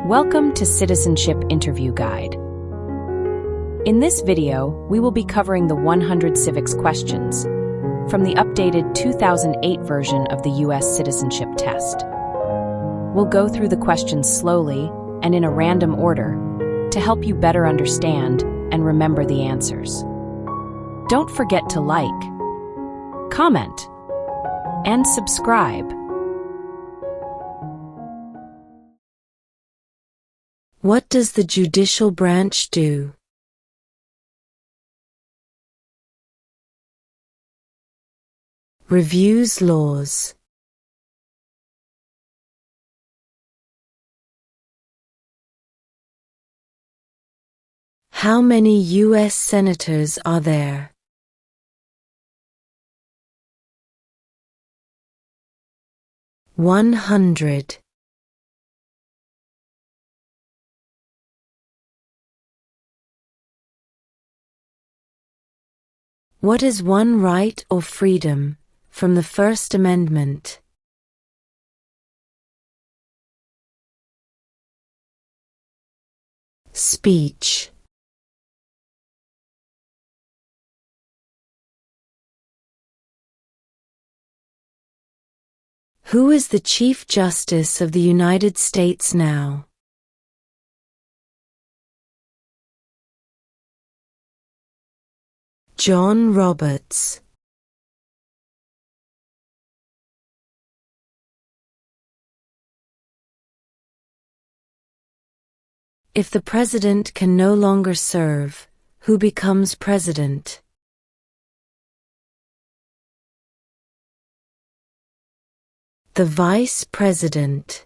Welcome to Citizenship Interview Guide. In this video, we will be covering the 100 civics questions from the updated 2008 version of the U.S. citizenship test. We'll go through the questions slowly and in a random order to help you better understand and remember the answers. Don't forget to like, comment, and subscribe. What does the judicial branch do? Reviews laws. How many U.S. senators are there? $100. What is one right or freedom from the First Amendment? Speech. Who is the Chief Justice of the United States now? John Roberts. If the president can no longer serve, who becomes president? The vice president.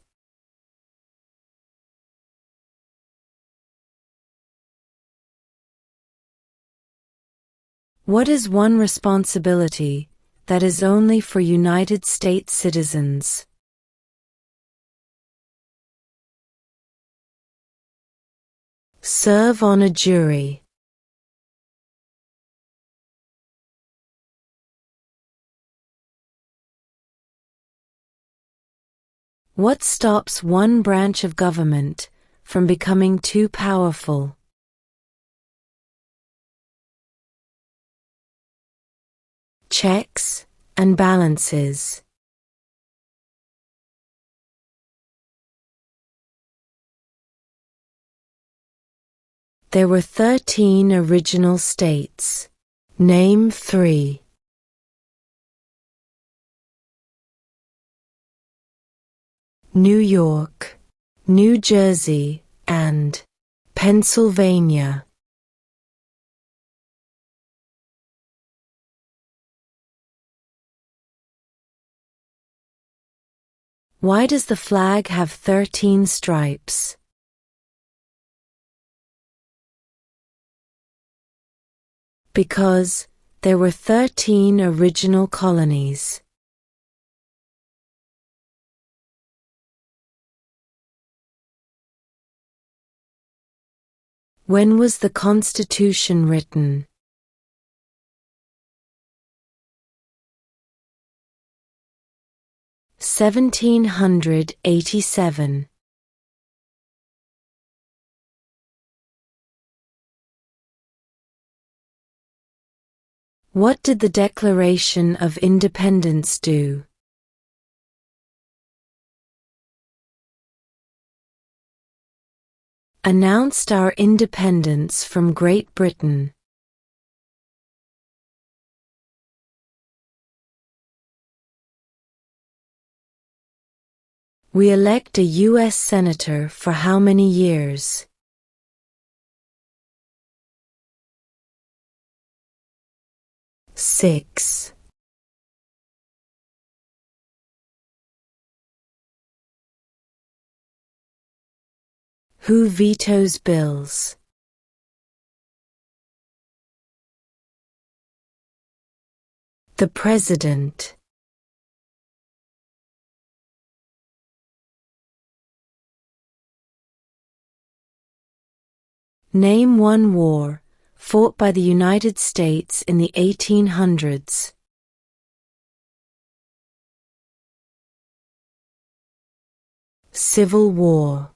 What is one responsibility that is only for United States citizens? Serve on a jury. What stops one branch of government from becoming too powerful? Checks and balances. There were 13 original states. Name 3. New York, New Jersey, and Pennsylvania. Why does the flag have 13 stripes? Because there were 13 original colonies. When was the Constitution written? (1787). What did the Declaration of Independence do? Announced our independence from Great Britain. We elect a U.S. Senator for how many years? Six. Who vetoes bills? The President. Name one war fought by the United States in the 1800s. Civil War.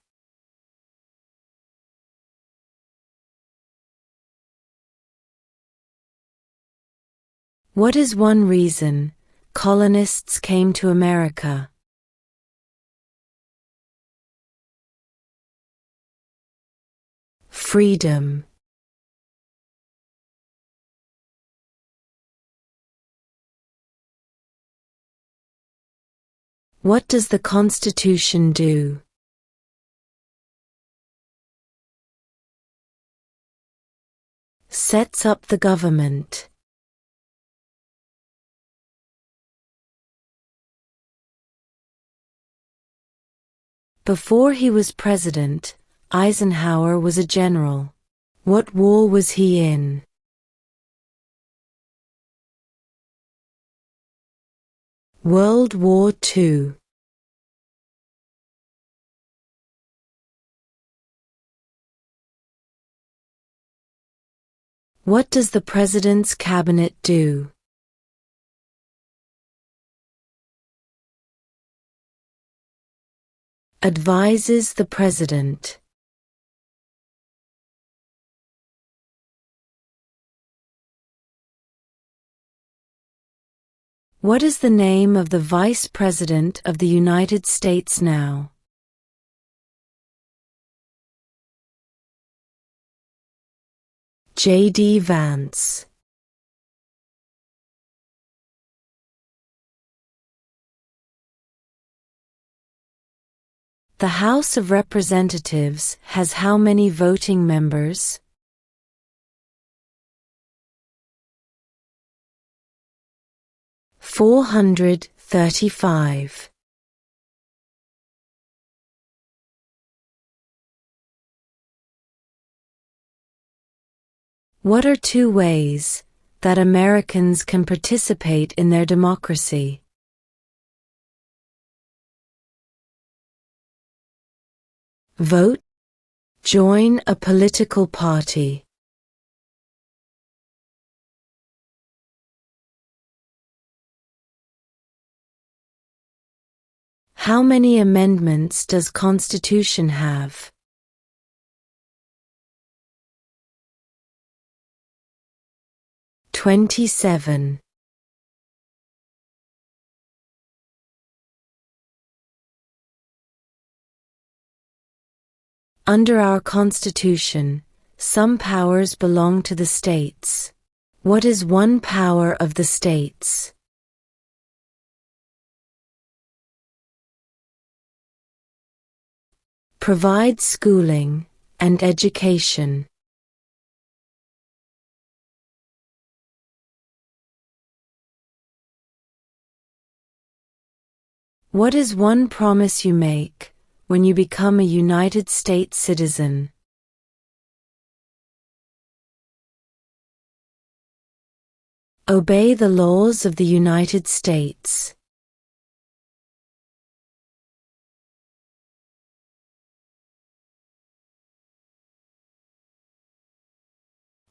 What is one reason colonists came to America? Freedom. What does the Constitution do? Sets up the government. Before he was president, Eisenhower was a general. What war was he in? World War II. What does the President's Cabinet do? Advises the President. What is the name of the Vice President of the United States now? J.D. Vance. The House of Representatives has how many voting members? 435. What are two ways that Americans can participate in their democracy? Vote. Join a political party. How many amendments does Constitution have? 27. Under our Constitution, some powers belong to the states. What is one power of the states? Provide schooling and education. What is one promise you make when you become a United States citizen? Obey the laws of the United States.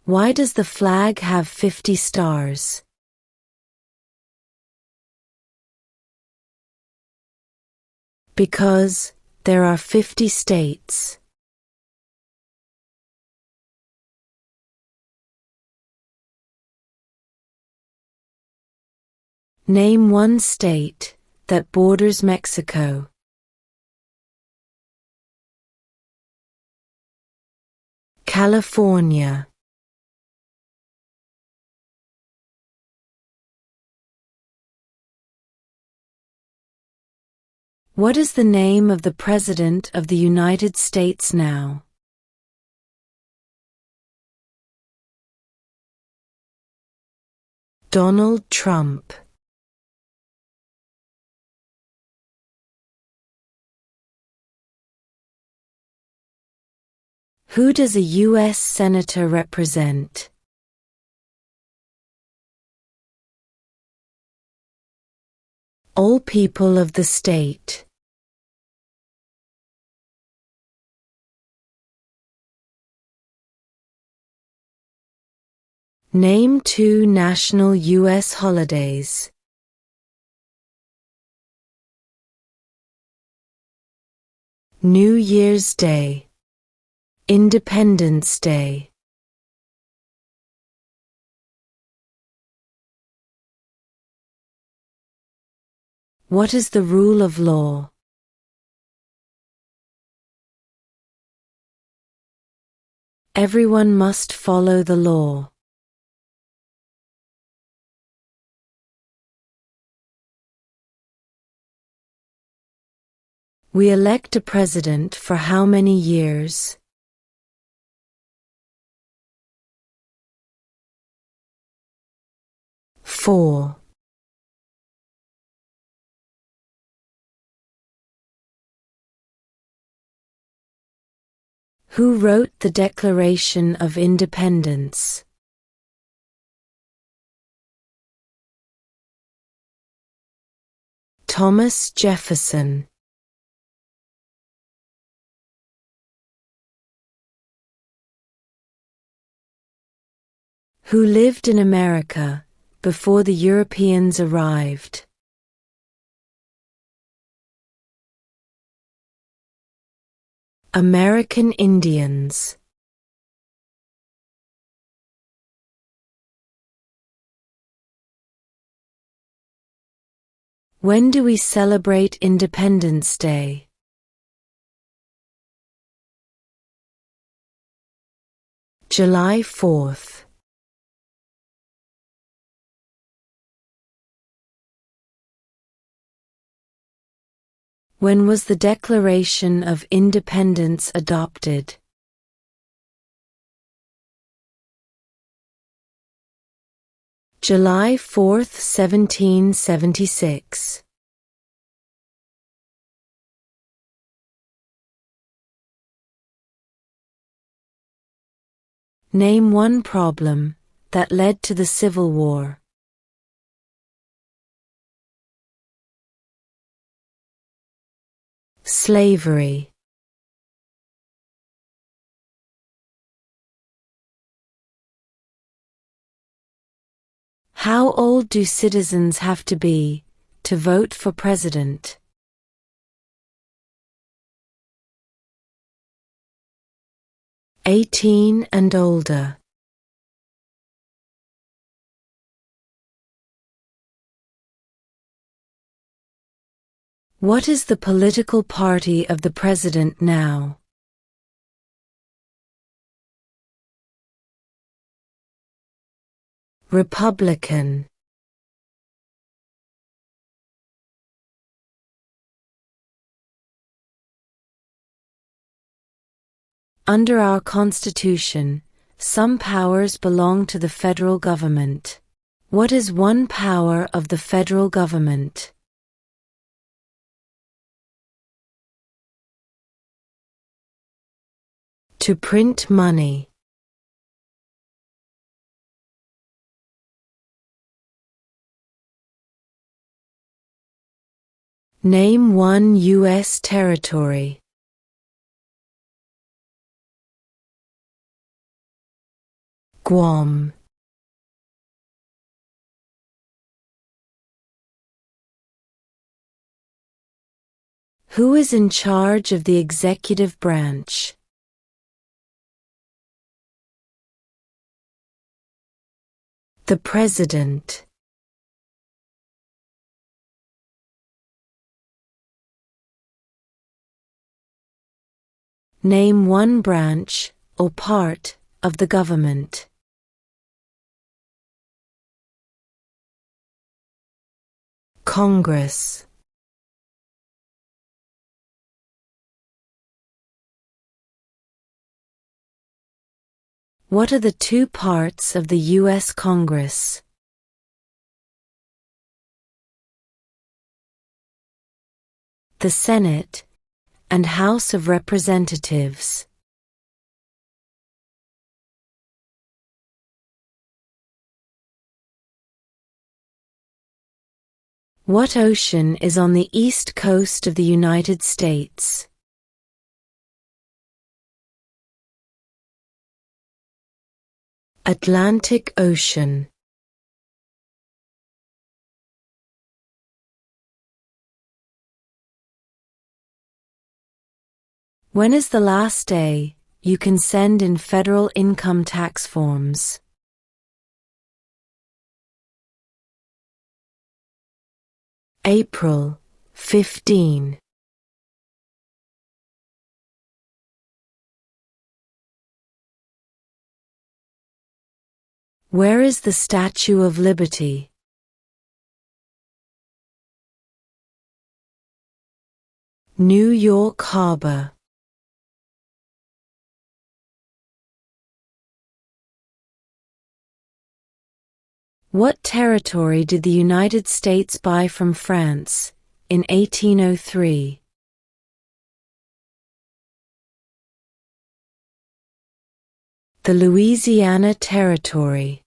Why does the flag have 50 stars? Because there are 50 states. Name one state that borders Mexico. California. What is the name of the President of the United States now? Donald Trump. Who does a U.S. Senator represent? All people of the state. Name two national U.S. holidays. New Year's Day. Independence Day. What is the rule of law? Everyone must follow the law. We elect a president for how many years? Four. Who wrote the Declaration of Independence? Thomas Jefferson. Who lived in America before the Europeans arrived? American Indians. When do we celebrate Independence Day? July 4th. When was the Declaration of Independence adopted? July 4th, 1776. Name one problem that led to the Civil War. Slavery. How old do citizens have to be to vote for president? 18 and older. What is the political party of the president now? Republican. Under our Constitution, some powers belong to the federal government. What is one power of the federal government? To print money. Name one U.S. territory. Guam. Who is in charge of the executive branch? The President. Name one branch or part of the government. Congress. What are the two parts of the U.S. Congress? The Senate and House of Representatives. What ocean is on the east coast of the United States? Atlantic Ocean. When is the last day you can send in federal income tax forms? April 15. Where is the Statue of Liberty? New York Harbor. What territory did the United States buy from France in 1803? The Louisiana Territory.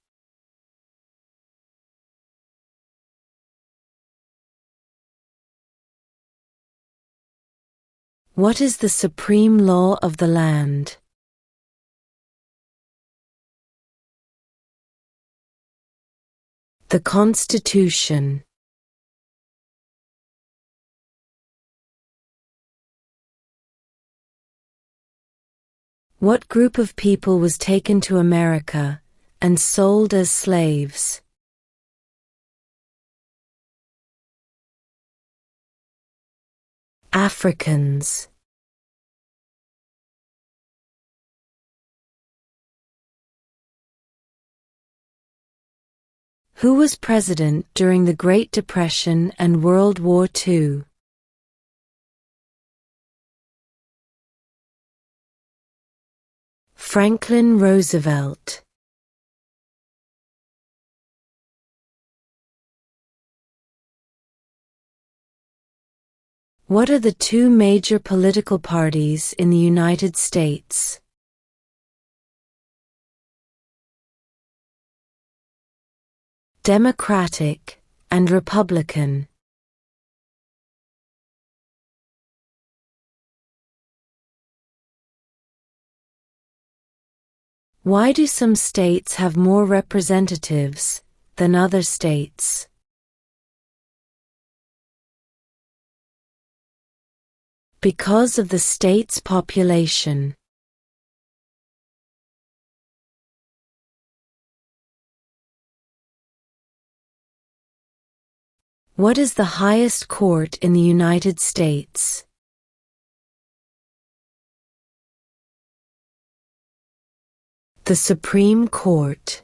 What is the supreme law of the land? The Constitution. What group of people was taken to America and sold as slaves? Africans. Who was president during the Great Depression and World War II? Franklin Roosevelt. What are the two major political parties in the United States? Democratic and Republican. Why do some states have more representatives than other states? Because of the state's population. What is the highest court in the United States? The Supreme Court.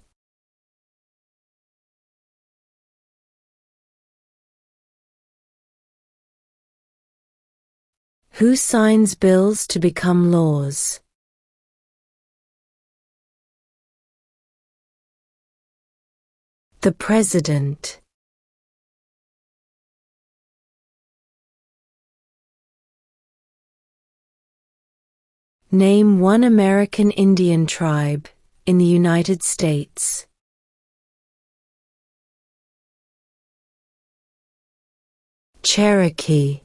Who signs bills to become laws? The President. Name one American Indian tribe in the United States. Cherokee.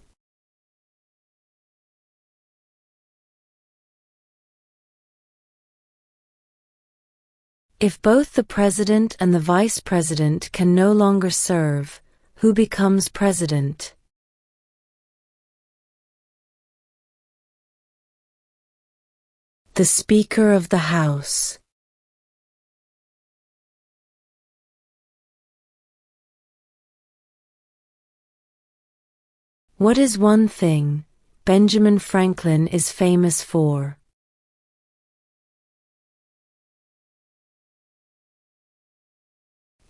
If both the president and the vice president can no longer serve, who becomes president? The Speaker of the House. What is one thing Benjamin Franklin is famous for?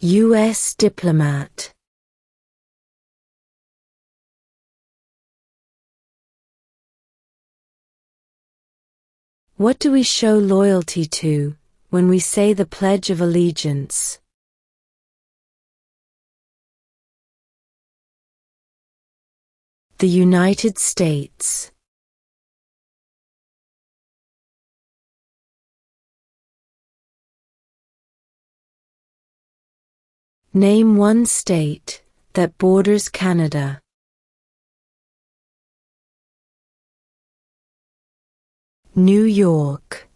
U.S. diplomat. What do we show loyalty to when we say the Pledge of Allegiance? The United States. Name one state that borders Canada. New York.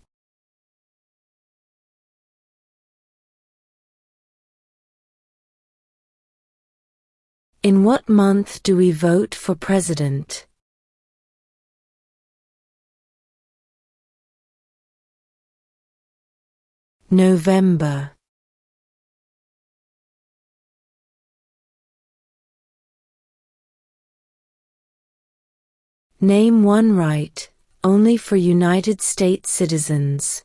In what month do we vote for president? November. Name one right, only for United States citizens.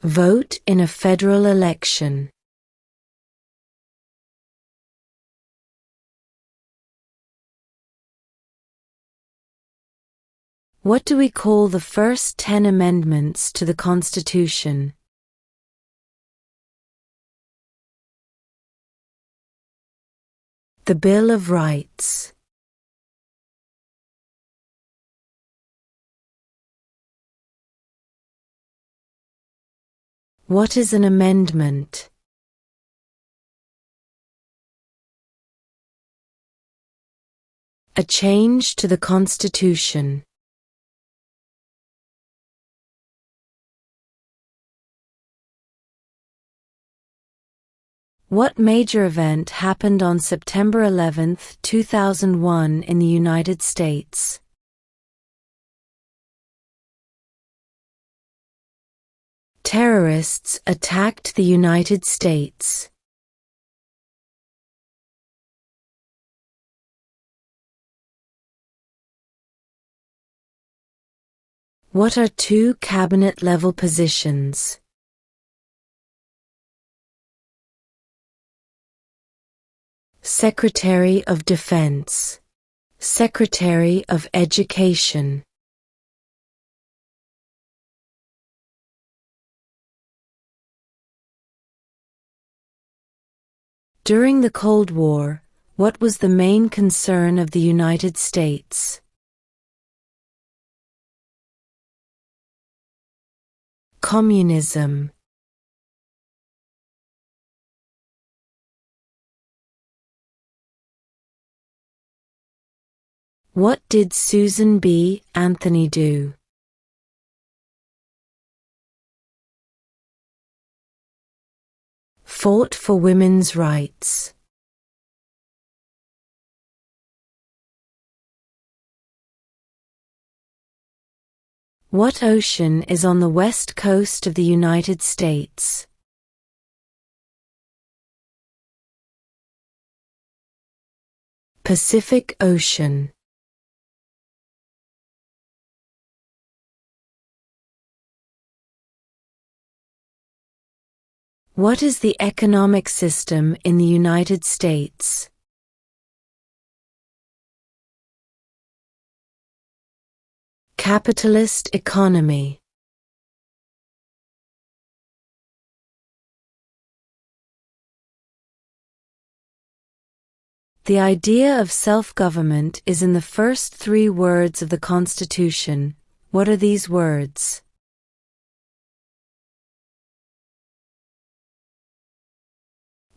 Vote in a federal election. What do we call the first 10 amendments to the Constitution? The Bill of Rights. What is an amendment? A change to the Constitution. What major event happened on September 11, 2001 in the United States? Terrorists attacked the United States. What are two cabinet-level positions? Secretary of Defense, Secretary of Education. During the Cold War, what was the main concern of the United States? Communism. What did Susan B. Anthony do? Fought for women's rights. What ocean is on the west coast of the United States? Pacific Ocean. What is the economic system in the United States? Capitalist economy. The idea of self-government is in the first 3 words of the Constitution. What are these words?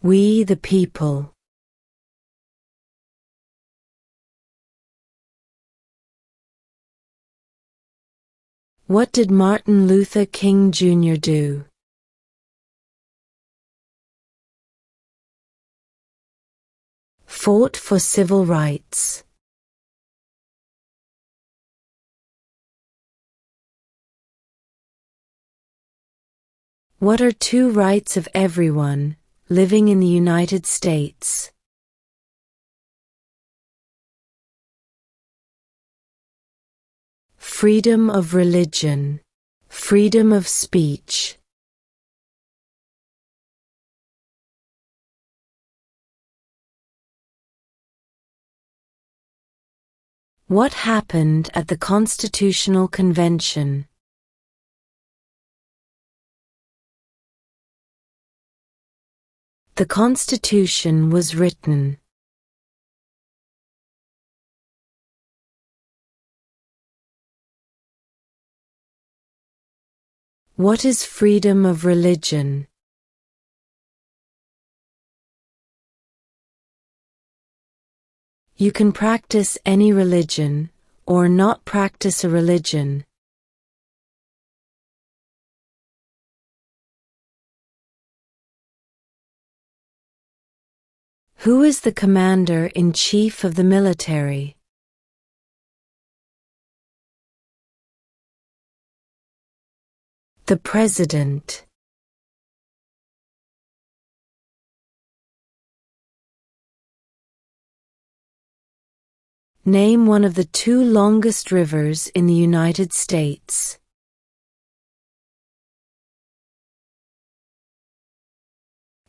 We the people. What did Martin Luther King Jr. do? Fought for civil rights. What are 2 rights of everyone living in the United States? Freedom of religion, freedom of speech. What happened at the Constitutional Convention? The Constitution was written. What is freedom of religion? You can practice any religion, or not practice a religion. Who is the commander-in-chief of the military? The President. Name one of the two longest rivers in the United States.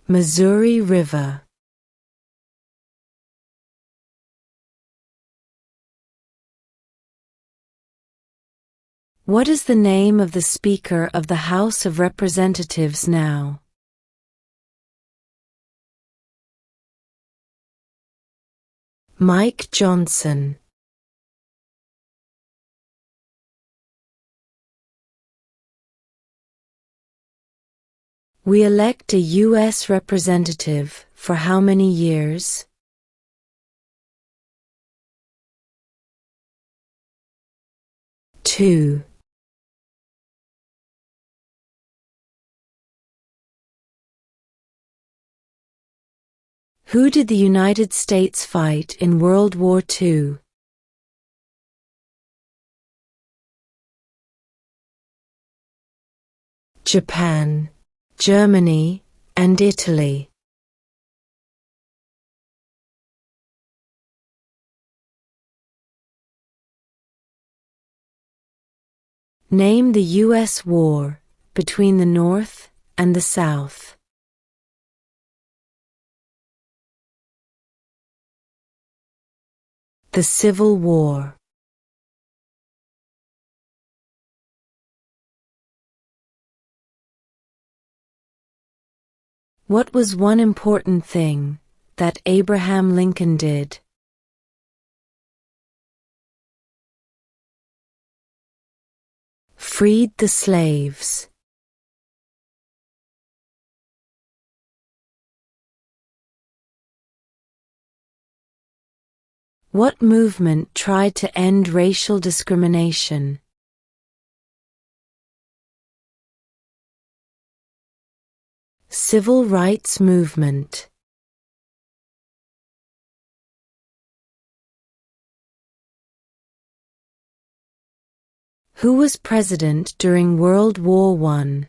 Missouri River. What is the name of the Speaker of the House of Representatives now? Mike Johnson. We elect a U.S. representative for how many years? Two. Who did the United States fight in World War II? Japan, Germany, and Italy. Name the U.S. war between the North and the South. The Civil War. What was one important thing that Abraham Lincoln did? Freed the slaves. What movement tried to end racial discrimination? Civil rights movement. Who was president during World War I?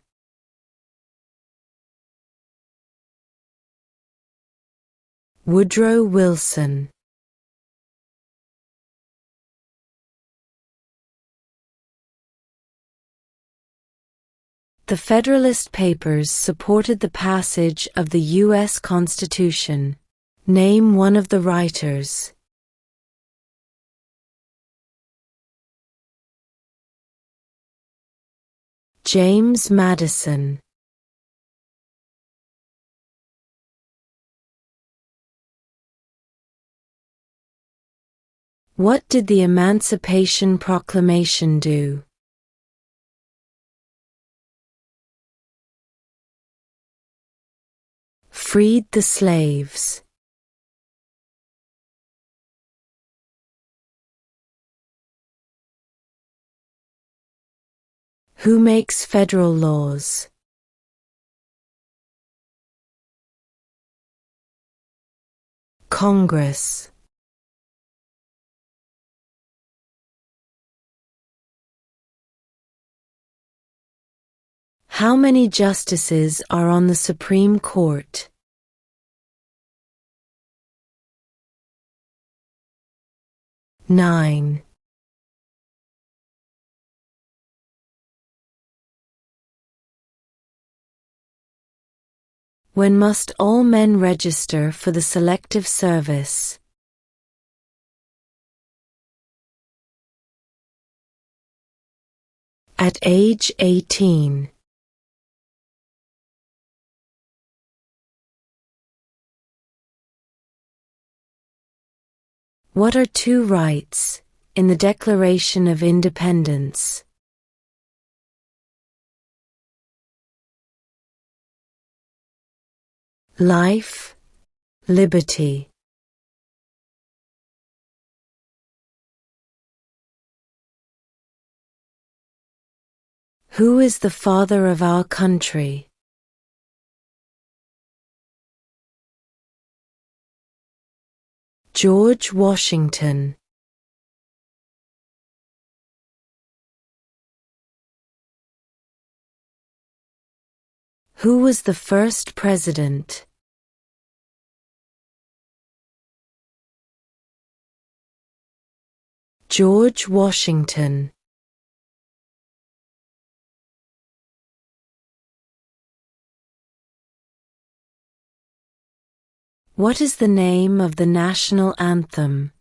Woodrow Wilson. The Federalist Papers supported the passage of the U.S. Constitution. Name one of the writers. James Madison. What did the Emancipation Proclamation do? Freed the slaves. Who makes federal laws? Congress. How many justices are on the Supreme Court? 9. When must all men register for the Selective Service? At age 18. What are two rights in the Declaration of Independence? Life, liberty. Who is the father of our country? George Washington. Who was the first president? George Washington. What is the name of the national anthem?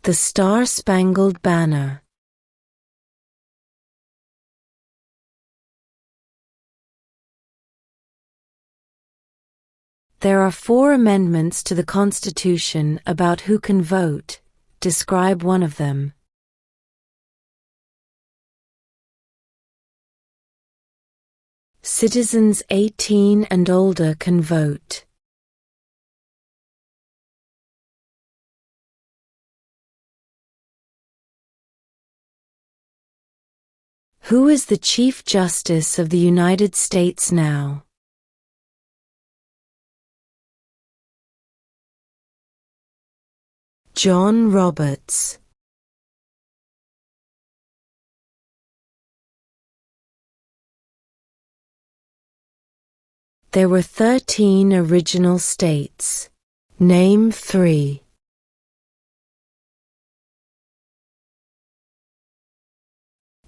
The Star-Spangled Banner. There are 4 amendments to the Constitution about who can vote. Describe one of them. Citizens 18 and older can vote. Who is the Chief Justice of the United States now? John Roberts. There were 13 original states. Name 3.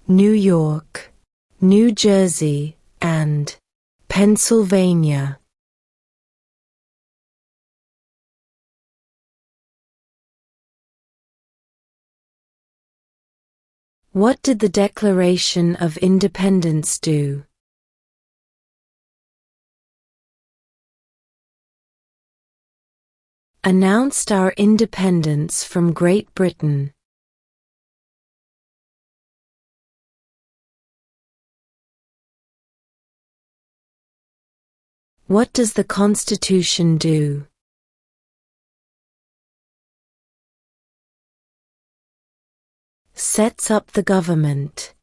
New York, New Jersey, and Pennsylvania. What did the Declaration of Independence do? Announced our independence from Great Britain. What does the Constitution do? Sets up the government.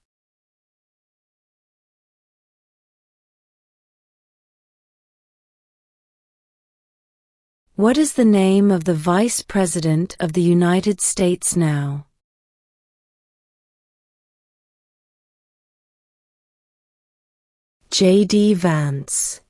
What is the name of the Vice President of the United States now? J.D. Vance.